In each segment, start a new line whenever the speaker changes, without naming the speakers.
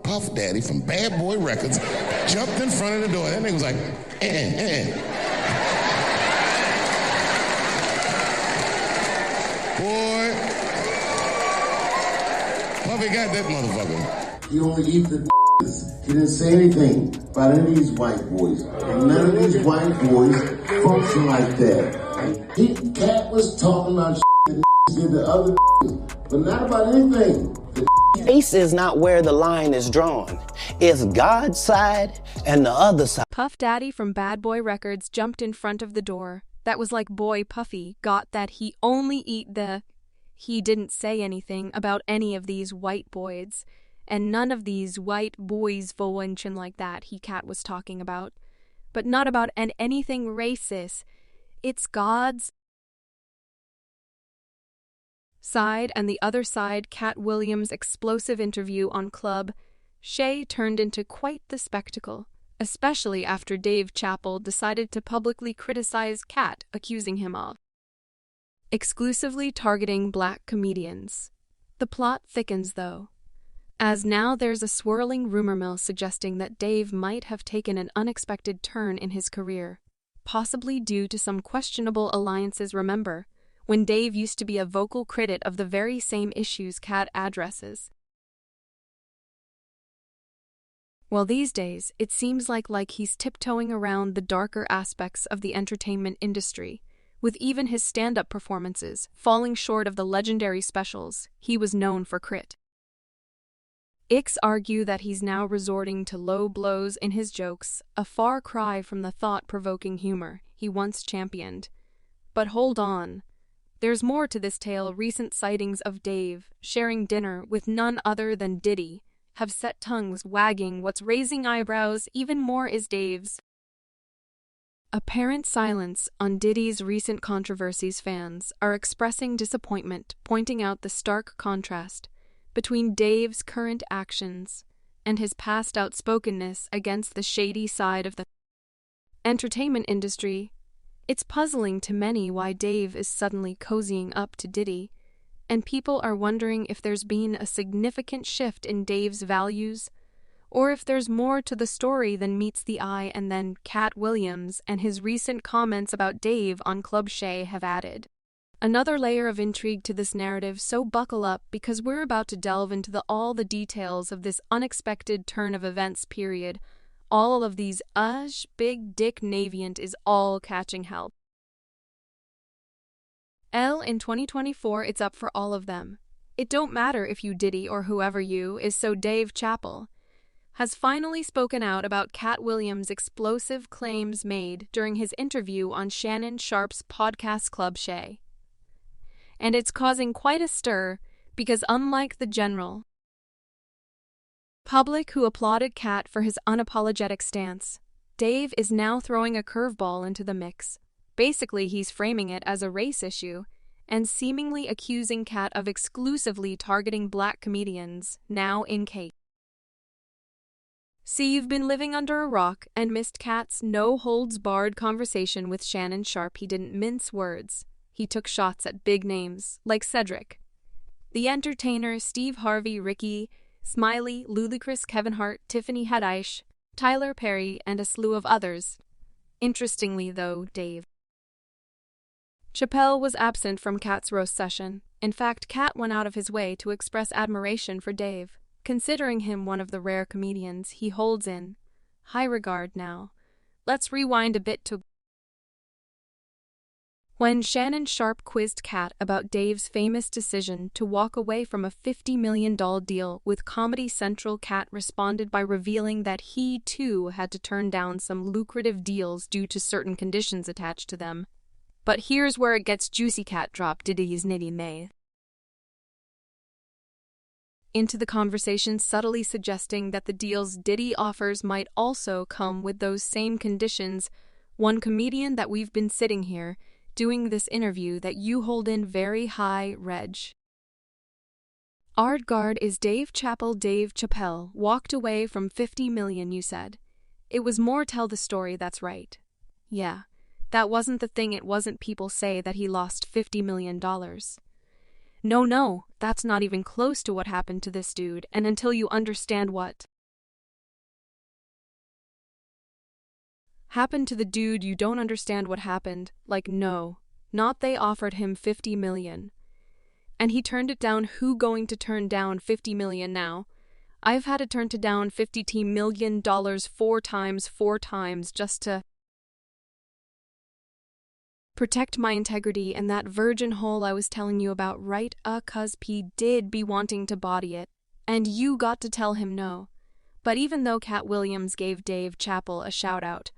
Puff Daddy from Bad Boy Records jumped in front of the door. That nigga was like, Boy, Puffy got that motherfucker.
He only eat the He didn't say anything about any of these white boys. And none of these white boys function like that. Katt was talking about that did the other but not about anything.
Race is not where the line is drawn. It's God's side and the other side.
Puff Daddy from Bad Boy Records jumped in front of the door. That was like Boy Puffy got that he only eat the... He didn't say anything about any of these white boys. And none of these white boys function like that Katt was talking about. But not about anything racist. It's God's side and the other side. Katt Williams' explosive interview on Club Shay turned into quite the spectacle, especially after Dave Chappelle decided to publicly criticize Katt, accusing him of exclusively targeting black comedians. The plot thickens, though, as now there's a swirling rumor mill suggesting that Dave might have taken an unexpected turn in his career, possibly due to some questionable alliances. Remember, when Dave used to be a vocal critic of the very same issues Katt addresses. Well, these days, it seems like he's tiptoeing around the darker aspects of the entertainment industry, with even his stand-up performances falling short of the legendary specials he was known for. Critics argue that he's now resorting to low blows in his jokes, a far cry from the thought-provoking humor he once championed. But hold on. There's more to this tale. Recent sightings of Dave sharing dinner with none other than Diddy have set tongues wagging. What's raising eyebrows even more is Dave's apparent silence on Diddy's recent controversies. Fans are expressing disappointment, pointing out the stark contrast between Dave's current actions and his past outspokenness against the shady side of the entertainment industry. It's puzzling to many why Dave is suddenly cozying up to Diddy, and people are wondering if there's been a significant shift in Dave's values, or if there's more to the story than meets the eye. And then Katt Williams and his recent comments about Dave on Club Shay have added another layer of intrigue to this narrative, so buckle up because we're about to delve into all the details of this unexpected turn of events. All of these big dick Navient is all catching hell. In 2024, it's up for all of them. It don't matter if you Diddy or whoever you is. So Dave Chappelle has finally spoken out about Katt Williams' explosive claims made during his interview on Shannon Sharpe's podcast Club Shay. And it's causing quite a stir because unlike the general public who applauded Katt for his unapologetic stance, Dave is now throwing a curveball into the mix. Basically, he's framing it as a race issue and seemingly accusing Katt of exclusively targeting black comedians, now in case. See, you've been living under a rock and missed Katt's no-holds-barred conversation with Shannon Sharpe. He didn't mince words. He took shots at big names like Cedric the Entertainer, Steve Harvey, Ricky Smiley, Ludacris, Kevin Hart, Tiffany Haddish, Tyler Perry, and a slew of others. Interestingly, though, Dave Chappelle was absent from Katt's roast session. In fact, Katt went out of his way to express admiration for Dave, considering him one of the rare comedians he holds in high regard. Now, let's rewind a bit to when Shannon Sharpe quizzed Katt about Dave's famous decision to walk away from a $50 million deal with Comedy Central. Katt responded by revealing that he, too, had to turn down some lucrative deals due to certain conditions attached to them. But here's where it gets juicy. Katt dropped Diddy's nitty may into the conversation, subtly suggesting that the deals Diddy offers might also come with those same conditions. One comedian that we've been sitting here doing this interview that you hold in very high reg. Ardgard is Dave Chappelle. Dave Chappelle walked away from $50 million, you said. It was more tell the story, that's right. Yeah, that wasn't the thing. It wasn't people say that he lost $50 million. No, that's not even close to what happened to this dude, and until you understand what Happened to the dude you don't understand what happened. Like, no. Not they offered him 50 million. And he turned it down. Who going to turn down 50 million now? I've had to turn to down $50 million four times just to protect my integrity and that virgin hole I was telling you about, right? 'Cause P did be wanting to body it. And you got to tell him no. But even though Katt Williams gave Dave Chappelle a shout-out,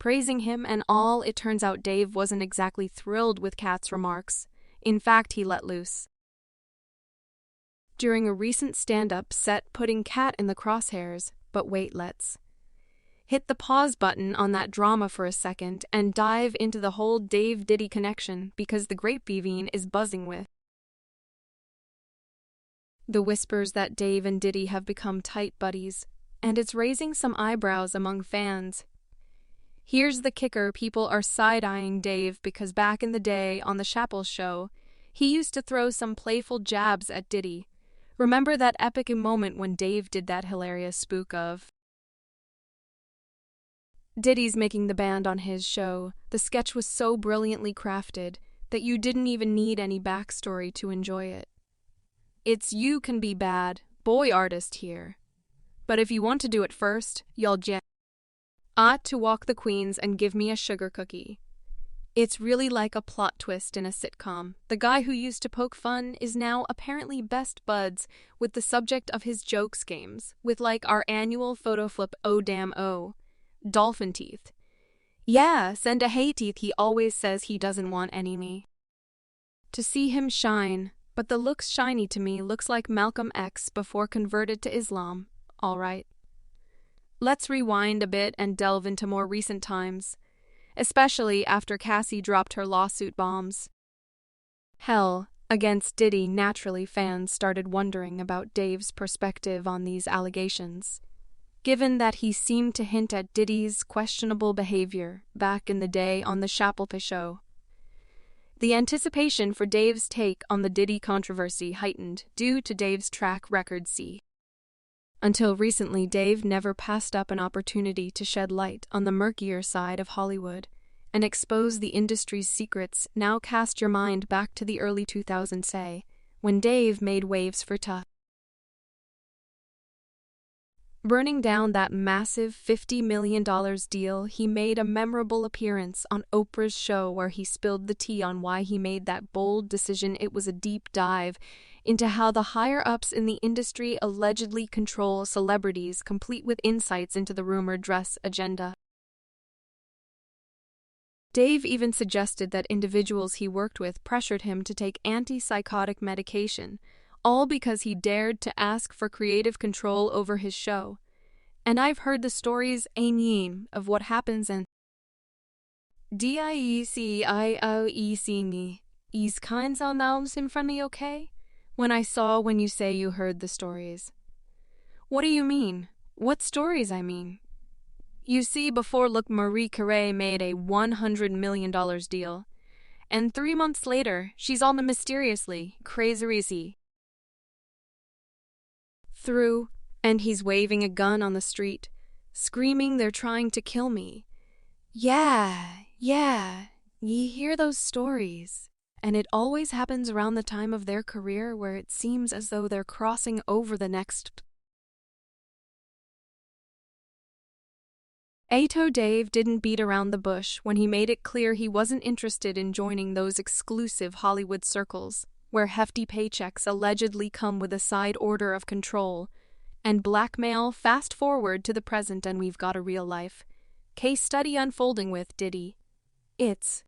praising him and all, it turns out Dave wasn't exactly thrilled with Katt's remarks. In fact, he let loose during a recent stand-up set, putting Katt in the crosshairs. But wait, let's hit the pause button on that drama for a second and dive into the whole Dave-Diddy connection, because the Great Bevine is buzzing with the whispers that Dave and Diddy have become tight buddies, and it's raising some eyebrows among fans. Here's the kicker: people are side-eyeing Dave because back in the day on the Chappelle show, he used to throw some playful jabs at Diddy. Remember that epic moment when Dave did that hilarious spook of Diddy's making the band on his show? The sketch was so brilliantly crafted that you didn't even need any backstory to enjoy it. It's you can be bad boy artist here. But if you want to do it first, y'all ought to walk the queens and give me a sugar cookie. It's really like a plot twist in a sitcom. The guy who used to poke fun is now apparently best buds with the subject of his jokes games, with like our annual photo flip. Oh damn, oh. Dolphin teeth. Yeah, send a hey teeth. He always says he doesn't want any me to see him shine, but the looks shiny to me looks like Malcolm X before converted to Islam. All right. Let's rewind a bit and delve into more recent times, especially after Cassie dropped her lawsuit bombs. Hell, against Diddy. Naturally, fans started wondering about Dave's perspective on these allegations, given that he seemed to hint at Diddy's questionable behavior back in the day on the Chappelle show. The anticipation for Dave's take on the Diddy controversy heightened due to Dave's track record. Until recently, Dave never passed up an opportunity to shed light on the murkier side of Hollywood and expose the industry's secrets. Now cast your mind back to the early 2000s, when Dave made waves for burning down that massive $50 million deal. He made a memorable appearance on Oprah's show where he spilled the tea on why he made that bold decision. It was a deep dive into how the higher-ups in the industry allegedly control celebrities, complete with insights into the rumored dress agenda. Dave even suggested that individuals he worked with pressured him to take antipsychotic medication, all because he dared to ask for creative control over his show. And I've heard the stories of what happens and DIECIOEC these kinds of nouns in front of me, okay? When you say you heard the stories. What do you mean? What stories, I mean? You see, before look, Marie Carey made a $100 million deal, and 3 months later, she's all mysteriously crazy through, and he's waving a gun on the street, screaming they're trying to kill me. Yeah, ye hear those stories, and it always happens around the time of their career where it seems as though they're crossing over the next. Dave didn't beat around the bush when he made it clear he wasn't interested in joining those exclusive Hollywood circles, where hefty paychecks allegedly come with a side order of control and blackmail. Fast forward to the present and we've got a real-life case study unfolding with Diddy. It's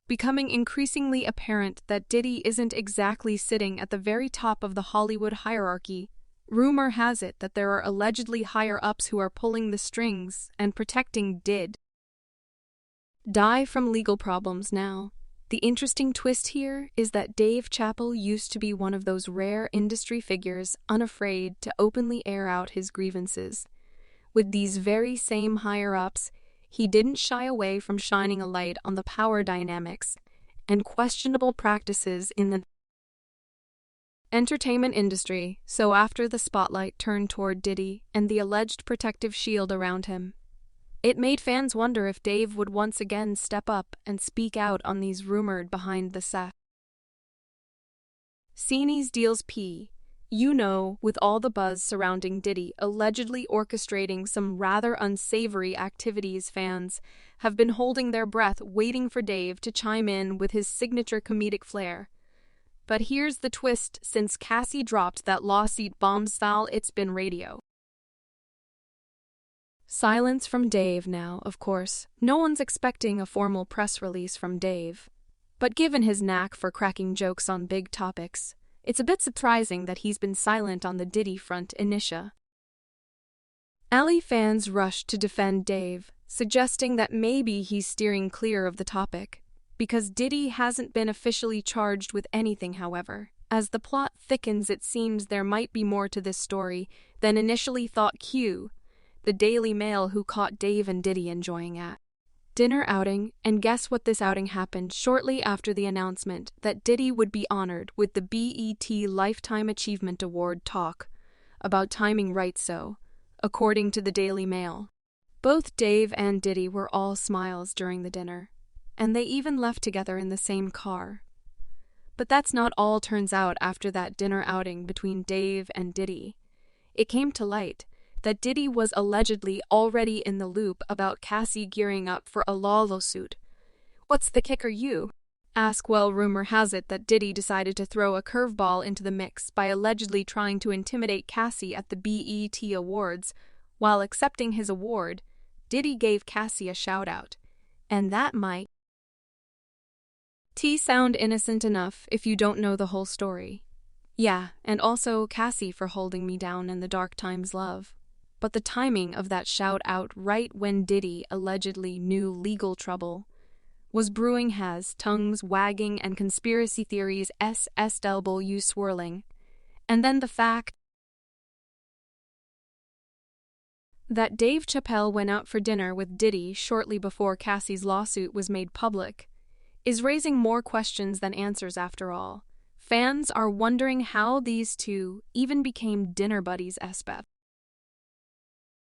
becoming increasingly apparent that Diddy isn't exactly sitting at the very top of the Hollywood hierarchy. Rumor has it that there are allegedly higher-ups who are pulling the strings and protecting Diddy from legal problems now. The interesting twist here is that Dave Chappelle used to be one of those rare industry figures unafraid to openly air out his grievances. With these very same higher-ups, he didn't shy away from shining a light on the power dynamics and questionable practices in the entertainment industry. So after the spotlight turned toward Diddy and the alleged protective shield around him, It made fans wonder if Dave would once again step up and speak out on these rumored behind-the-scenes deals. With all the buzz surrounding Diddy allegedly orchestrating some rather unsavory activities, fans have been holding their breath waiting for Dave to chime in with his signature comedic flair. But here's the twist: since Cassie dropped that lawsuit bombshell, it's been radio silence from Dave now, of course. No one's expecting a formal press release from Dave. But given his knack for cracking jokes on big topics, it's a bit surprising that he's been silent on the Diddy front initially. Fans rushed to defend Dave, suggesting that maybe he's steering clear of the topic, because Diddy hasn't been officially charged with anything. However, as the plot thickens, it seems there might be more to this story than initially thought. The Daily Mail, who caught Dave and Diddy enjoying a dinner outing, and guess what? This outing happened shortly after the announcement that Diddy would be honored with the BET Lifetime Achievement Award. Talk about timing right. So, according to the Daily Mail, both Dave and Diddy were all smiles during the dinner, and they even left together in the same car. But that's not all. Turns out, after that dinner outing between Dave and Diddy, it came to light that Diddy was allegedly already in the loop about Cassie gearing up for a lawsuit. What's the kicker, you ask? Well, rumor has it that Diddy decided to throw a curveball into the mix by allegedly trying to intimidate Cassie at the BET Awards. While accepting his award, Diddy gave Cassie a shout-out, and that might sound innocent enough if you don't know the whole story. Yeah, and also Cassie for holding me down in the dark times, love. But the timing of that shout-out right when Diddy allegedly knew legal trouble was brewing has tongues wagging and conspiracy theories swirling. And then the fact that Dave Chappelle went out for dinner with Diddy shortly before Cassie's lawsuit was made public is raising more questions than answers. After all, fans are wondering how these two even became dinner buddies.